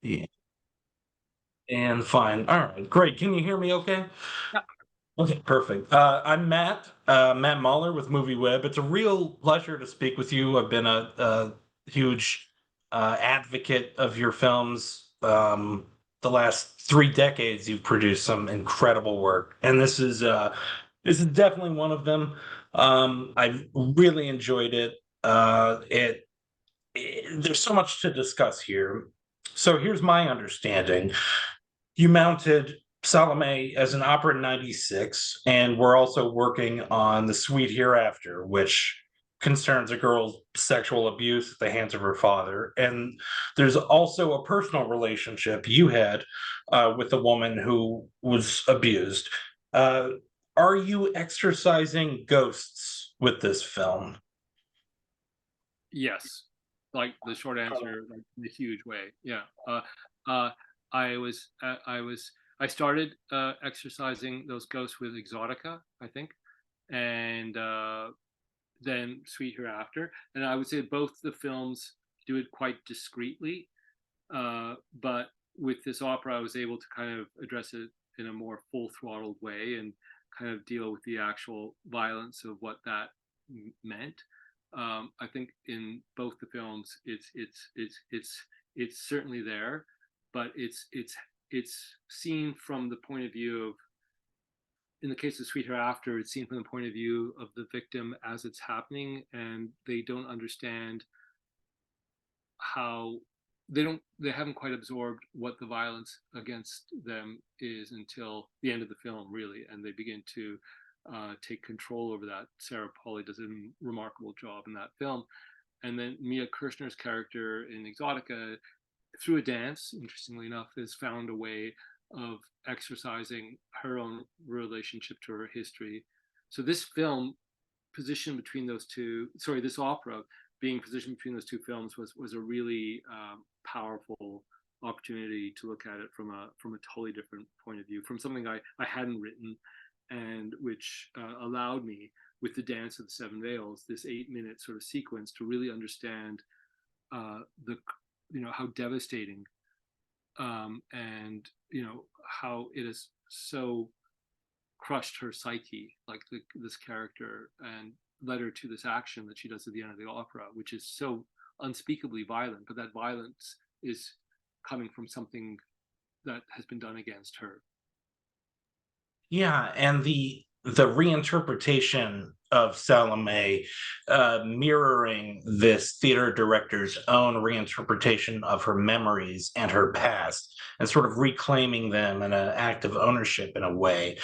Yeah, and fine. All right, great. Can you hear me okay? Yeah. Okay, perfect. I'm Matt, Matt Mahler with MovieWeb. It's a real pleasure to speak with you. I've been a huge advocate of your films. The last 3 decades, you've produced some incredible work, and this is definitely one of them. I've really enjoyed it. There's so much to discuss here. So here's my understanding. You mounted Salome as an opera in '96, and we're also working on the Sweet Hereafter, which concerns a girl's sexual abuse at the hands of her father. And there's also a personal relationship you had with a woman who was abused. Uh, are you exercising ghosts with this film? Yes. Like the short answer, like in a huge way. Yeah. Uh, I started exercising those ghosts with Exotica, I think, and then Sweet Hereafter. And I would say both the films do it quite discreetly, but with this opera, I was able to kind of address it in a more full throttled way and kind of deal with the actual violence of what that meant. I think in both the films, it's certainly there, but it's seen from the point of view of, in the case of Sweet Hereafter, it's seen from the point of view of the victim as it's happening, and they don't understand how they haven't quite absorbed what the violence against them is until the end of the film, really, and they begin to take control over that. Sarah Polley does a remarkable job in that film, and then Mia Kirshner's character in Exotica, through a dance, interestingly enough, has found a way of exercising her own relationship to her history. So this film, positioned between those two, sorry, this opera being positioned between those two films was a really powerful opportunity to look at it from a totally different point of view, from something I hadn't written, and which allowed me, with the Dance of the Seven Veils, this 8 minute sort of sequence, to really understand the how devastating, and how it is so crushed her psyche, like this character, and led her to this action that she does at the end of the opera, which is so unspeakably violent. But that violence is coming from something that has been done against her. Yeah, and the reinterpretation of Salome, mirroring this theater director's own reinterpretation of her memories and her past, and sort of reclaiming them in an act of ownership in a way.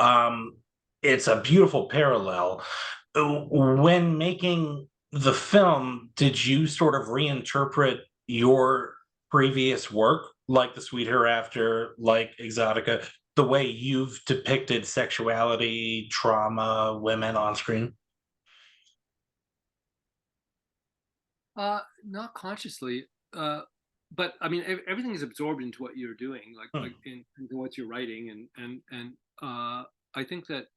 Um, it's a beautiful parallel. When making the film, did you sort of reinterpret your previous work, like The Sweet Hereafter, like Exotica, the way you've depicted sexuality, trauma, women on screen? Not consciously, but I mean, everything is absorbed into what you're doing, Hmm. into what you're writing, and I think that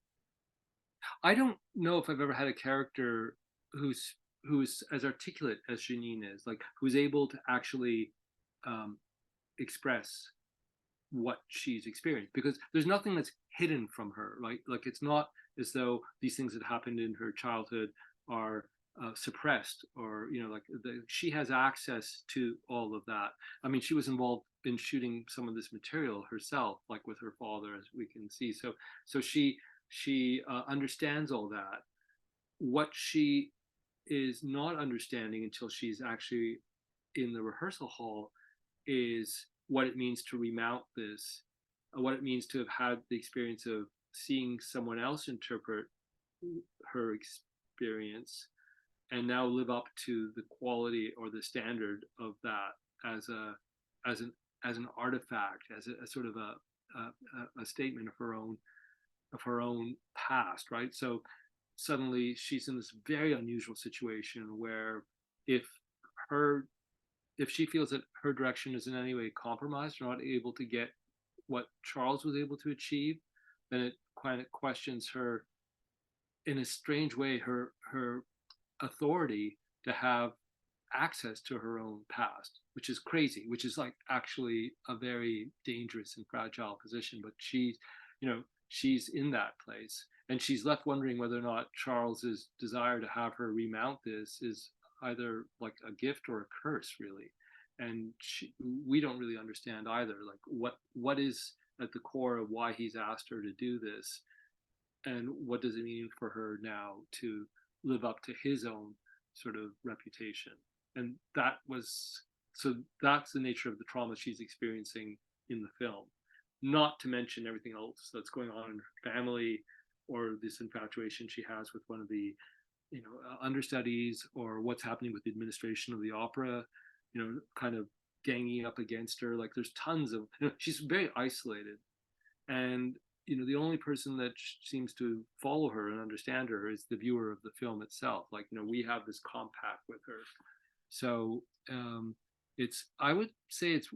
I don't know if I've ever had a character who's as articulate as Janine is, like who's able to actually um, express what she's experienced, because there's nothing that's hidden from her, right? Like it's not as though these things that happened in her childhood are suppressed, or like she has access to all of that. I mean, she was involved in shooting some of this material herself, like with her father, as we can see. So she understands all that. What she is not understanding until she's actually in the rehearsal hall is what it means to remount this, what it means to have had the experience of seeing someone else interpret her experience, and now live up to the quality or the standard of that as a as an as an artifact, as a sort of a statement of her own past, right? So suddenly she's in this very unusual situation where if her if she feels that her direction is in any way compromised or not able to get what Charles was able to achieve, then it kind of questions her, in a strange way, her authority to have access to her own past, which is crazy, which is like actually a very dangerous and fragile position. But she's in that place, and she's left wondering whether or not Charles's desire to have her remount this is either like a gift or a curse, really. And we don't really understand either, like what is at the core of why he's asked her to do this, and what does it mean for her now to live up to his own sort of reputation. And that's the nature of the trauma she's experiencing in the film, not to mention everything else that's going on in her family, or this infatuation she has with one of the understudies, or what's happening with the administration of the opera, kind of ganging up against her. Like there's tons of, she's very isolated, and the only person that seems to follow her and understand her is the viewer of the film itself. Like we have this compact with her. So it's, I would say it's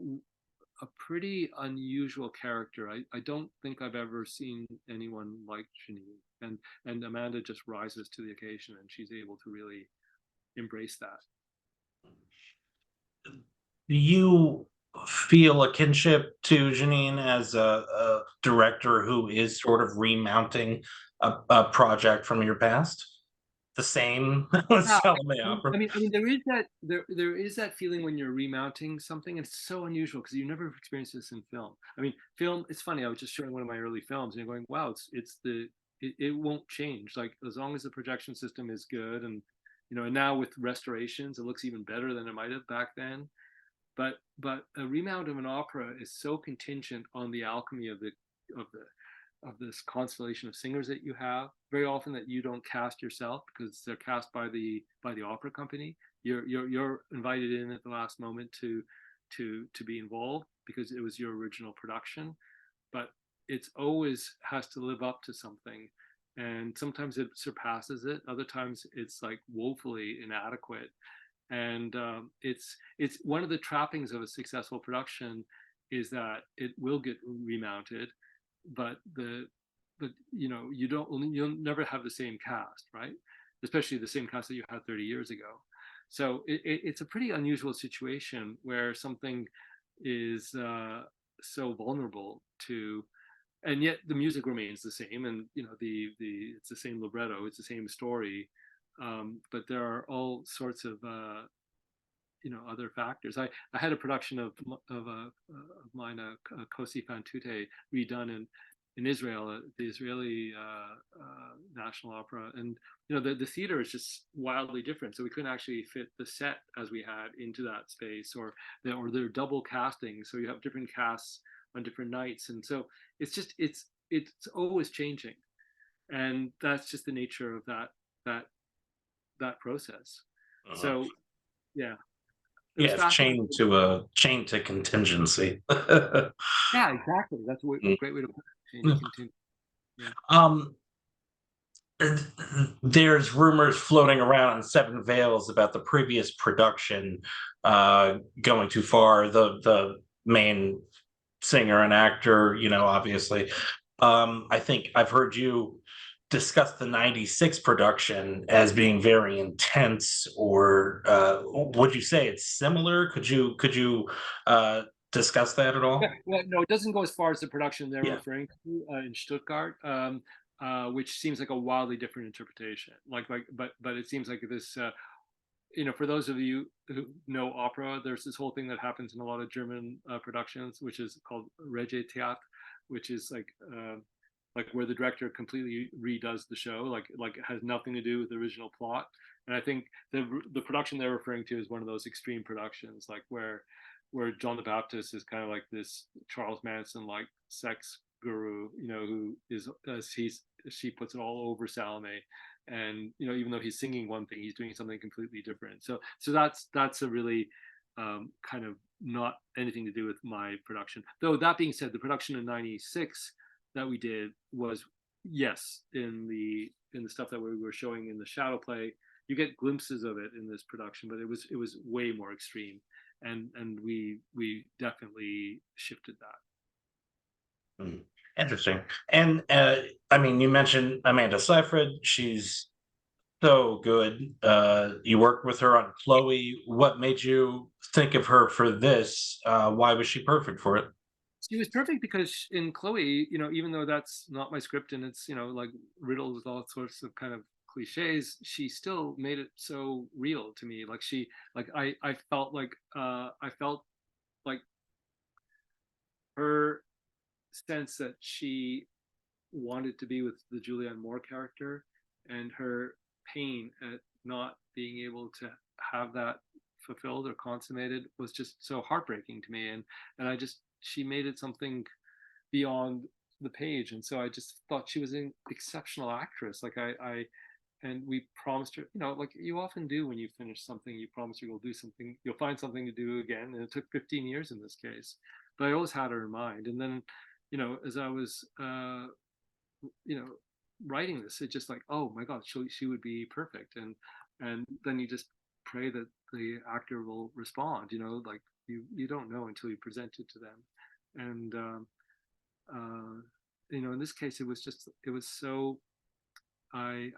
a pretty unusual character. I don't think I've ever seen anyone like Janine, and Amanda just rises to the occasion, and she's able to really embrace that. Do you feel a kinship to Janine as a director who is sort of remounting a project from your past? The same with Yeah, Salome Opera. I mean, there is that feeling when you're remounting something, and it's so unusual because you never experienced this in film. I mean, film. It's funny. I was just showing one of my early films, and you're going, "Wow, it won't change. Like as long as the projection system is good, and now with restorations, it looks even better than it might have back then." But a remount of an opera is so contingent on the alchemy of the of this constellation of singers that you have, very often that you don't cast yourself because they're cast by the opera company. You're invited in at the last moment to be involved because it was your original production, but it's always has to live up to something, and sometimes it surpasses it, other times it's like woefully inadequate. And it's one of the trappings of a successful production is that it will get remounted, but you'll never have the same cast, right? Especially the same cast that you had 30 years ago. So it's a pretty unusual situation where something is so vulnerable to, and yet the music remains the same, and the it's the same libretto, it's the same story, but there are all sorts of other factors. I had a production of mine, Kosi fan tutte, redone in Israel, the Israeli National Opera, and the theater is just wildly different. So we couldn't actually fit the set as we had into that space, or they're double casting, so you have different casts on different nights, and so it's always changing, and that's just the nature of that process. Uh-huh. So yeah, it Yeah, was it's fascinating. chained to contingency. Yeah, exactly. That's a great way to put it. Change to Mm. continue. Yeah. Um, there's rumors floating around in Seven Veils about the previous production going too far. The main singer and actor, obviously. I think I've heard you discuss the 96 production as being very intense, or would you say it's similar? Could you discuss that at Yeah, all? well, no, it doesn't go as far as the production they're Yeah. referring to in Stuttgart, which seems like a wildly different interpretation. But it seems like this. For those of you who know opera, there's this whole thing that happens in a lot of German productions, which is called Regie Theater, which is like where the director completely redoes the show, like it has nothing to do with the original plot. And I think the production they're referring to is one of those extreme productions, like where John the Baptist is kind of like this Charles Manson like sex guru, who is she puts it all over Salome, and even though he's singing one thing, he's doing something completely different. So that's a really kind of not anything to do with my production. Though that being said, the production in '96 that we did was, yes, in the stuff that we were showing in the shadow play, you get glimpses of it in this production, but it was way more extreme, and we definitely shifted that. Interesting. And I mean, you mentioned Amanda Seyfried. She's so good. You worked with her on Chloe. What made you think of her for this? Why was she perfect for it? She was perfect because in Chloe, even though that's not my script and it's, like riddled with all sorts of kind of cliches, she still made it so real to me. Like I felt like, like her sense that she wanted to be with the Julianne Moore character, and her pain at not being able to have that fulfilled or consummated was just so heartbreaking to me. And I just she made it something beyond the page, and so I just thought she was an exceptional actress. Like I and we promised her, like you often do when you finish something, you promise you will do something, you'll find something to do again, and it took 15 years in this case, but I always had her in mind. And then, as I was you know writing this, it just like, oh my god, she would be perfect. And then you just pray that the actor will respond. Like you don't know until you present it to them. And uh in this case, it was so, I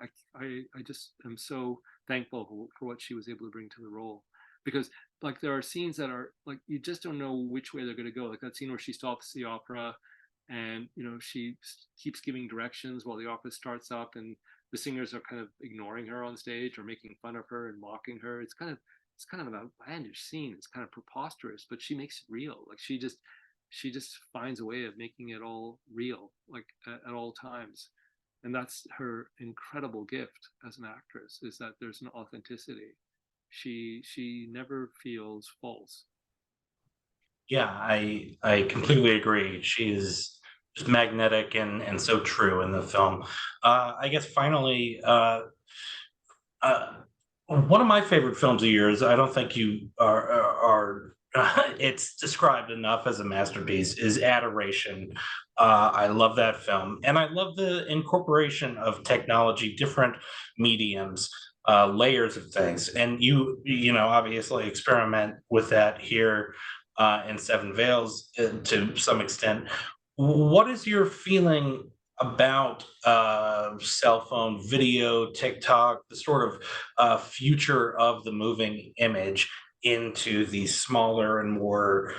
just am so thankful for what she was able to bring to the role, because like there are scenes that are like you just don't know which way they're going to go. Like that scene where she stops the opera, and she keeps giving directions while the opera starts up, and the singers are kind of ignoring her on stage or making fun of her and mocking her. It's kind of an outlandish scene. It's kind of preposterous, but she makes it real. Like she just finds a way of making it all real, like at all times. And that's her incredible gift as an actress, is that there's an authenticity. She never feels false. Yeah, I completely agree. She's just magnetic and so true in the film. I guess finally, uh, one of my favorite films of yours. I don't think you are it's described enough as a masterpiece. Is Adoration. I love that film, and I love the incorporation of technology, different mediums, layers of things, and you obviously experiment with that here in Seven Veils to some extent. What is your feeling about cell phone video, TikTok, the sort of future of the moving image into these smaller and more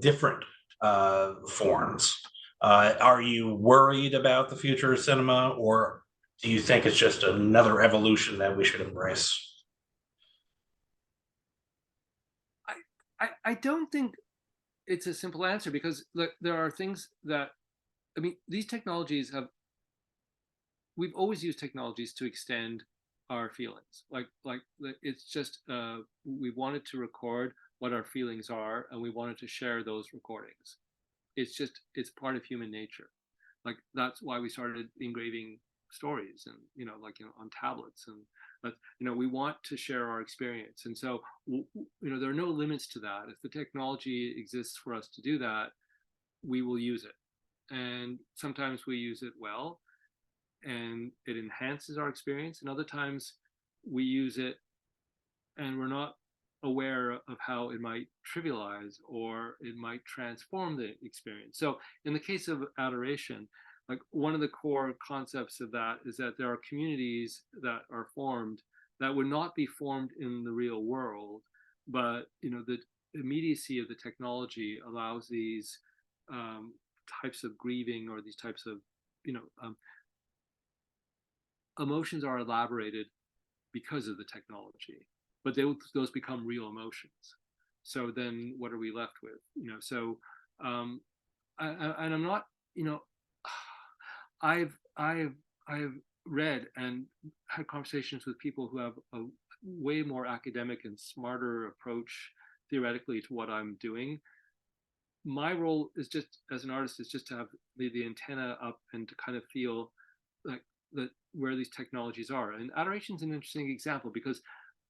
different forms? Are you worried about the future of cinema, or do you think it's just another evolution that we should embrace? I don't think it's a simple answer, because there are things that, I mean, these technologies have we've always used technologies to extend our feelings. Like it's just, we wanted to record what our feelings are, and we wanted to share those recordings. It's part of human nature. Like that's why we started engraving stories, and like on tablets. And but we want to share our experience. And so there are no limits to that. If the technology exists for us to do that, we will use it. And sometimes we use it well, and it enhances our experience, and other times we use it and we're not aware of how it might trivialize or it might transform the experience. So in the case of Adoration, like one of the core concepts of that is that there are communities that are formed that would not be formed in the real world, but the immediacy of the technology allows these um, types of grieving, or these types of you know um, emotions are elaborated because of the technology, but those become real emotions. So then what are we left with? So um, and I'm not, I've read and had conversations with people who have a way more academic and smarter approach theoretically to what I'm doing. My role is just, as an artist, is just to have the antenna up and to kind of feel like that where these technologies are. And Adoration is an interesting example, because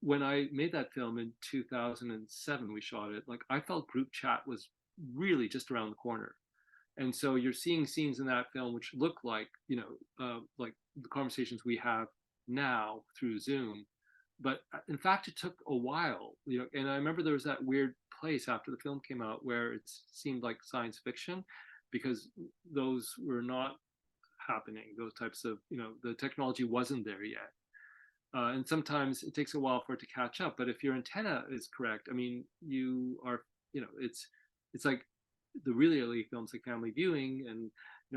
when I made that film in 2007, we shot it. Like I felt group chat was really just around the corner. And so you're seeing scenes in that film which look like the conversations we have now through Zoom. But in fact, it took a while. And I remember there was that weird place after the film came out where it seemed like science fiction, because those were not happening. Those types of, the technology wasn't there yet. and sometimes it takes a while for it to catch up. But if your antenna is correct, I mean, you are, it's like the really early films like Family Viewing, and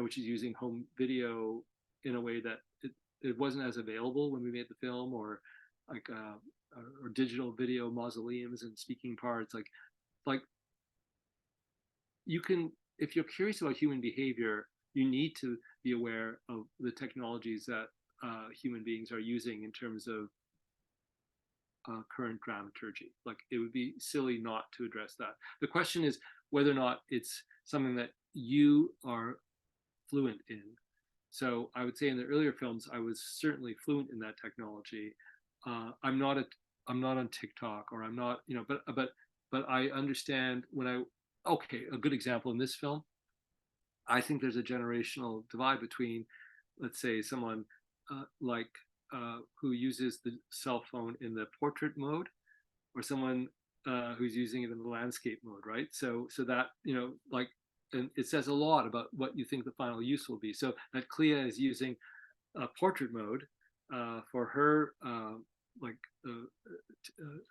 which is using home video in a way that it wasn't as available when we made the film, or like or digital video mausoleums and speaking parts, like you can, if you're curious about human behavior, you need to be aware of the technologies that human beings are using in terms of current dramaturgy. Like, it would be silly not to address that. The question is whether or not it's something that you are fluent in. So I would say in the earlier films, I was certainly fluent in that technology. I'm not on TikTok, or I'm not, but I understand when I, okay, a good example in this film, I think there's a generational divide between, let's say, someone who uses the cell phone in the portrait mode, or someone who's using it in the landscape mode, right? So that, and it says a lot about what you think the final use will be. So that Clea is using portrait mode for her like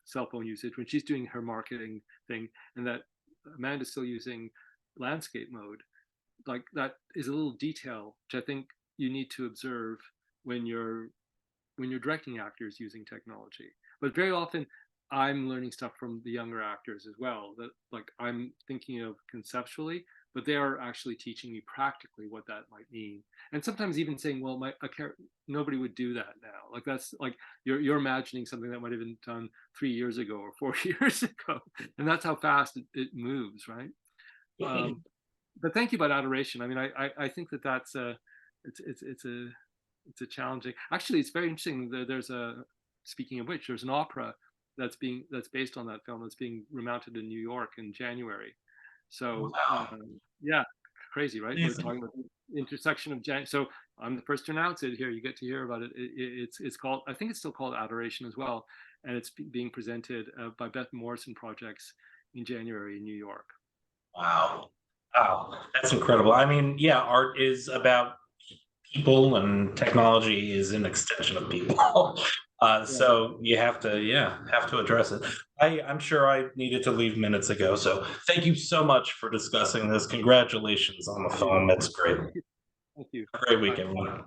cell phone usage when she's doing her marketing thing, and that Amanda's still using landscape mode. Like, that is a little detail which I think you need to observe when you're directing actors using technology. But very often I'm learning stuff from the younger actors as well, that like I'm thinking of conceptually, but they are actually teaching me practically what that might mean. And sometimes even saying, well, nobody would do that now. Like, that's like you're imagining something that might have been done 3 years ago or 4 years ago, and that's how fast it moves, right? But thank you about adoration. I mean, I think that that's a it's a challenging. Actually, it's very interesting. There's a, speaking of which, there's an opera that's based on that film, that's being remounted in New York in January. So Wow. yeah, crazy, right? We're Amazing. talking about the intersection of So I'm the first to announce it here. You get to hear about it. It's called, I think it's still called Adoration as well, and it's being presented by Beth Morrison Projects in January in New York. Wow. Wow. That's incredible. I mean, yeah, art is about people and technology is an extension of people. Yeah. So you have to, yeah, have to address it. I'm sure I needed to leave minutes ago. So thank you so much for discussing this. Congratulations on the film. It's great. Thank you. Have a great Bye. weekend.